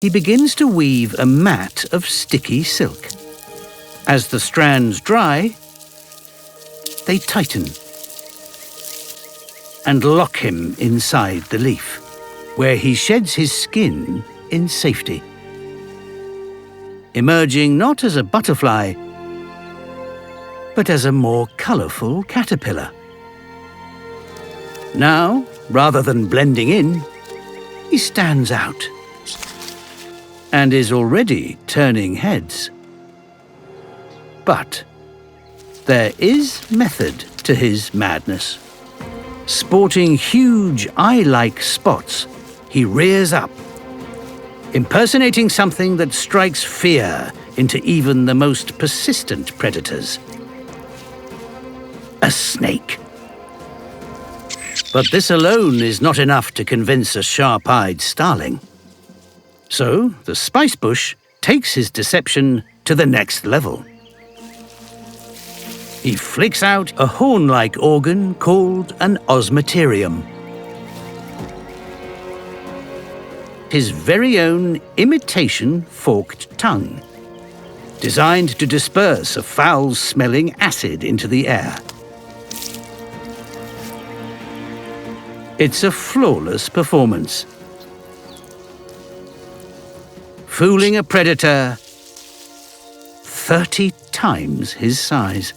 He begins to weave a mat of sticky silk. As the strands dry, they tighten and lock him inside the leaf, where he sheds his skin in safety, emerging not as a butterfly, but as a more colourful caterpillar. Now, rather than blending in, he stands out and is already turning heads. But there is method to his madness. Sporting huge eye-like spots, he rears up, impersonating something that strikes fear into even the most persistent predators. A snake. But this alone is not enough to convince a sharp-eyed starling. So the spice bush takes his deception to the next level. He flicks out a horn-like organ called an osmeterium. His very own imitation forked tongue, designed to disperse a foul-smelling acid into the air. It's a flawless performance. Fooling a predator 30 times his size.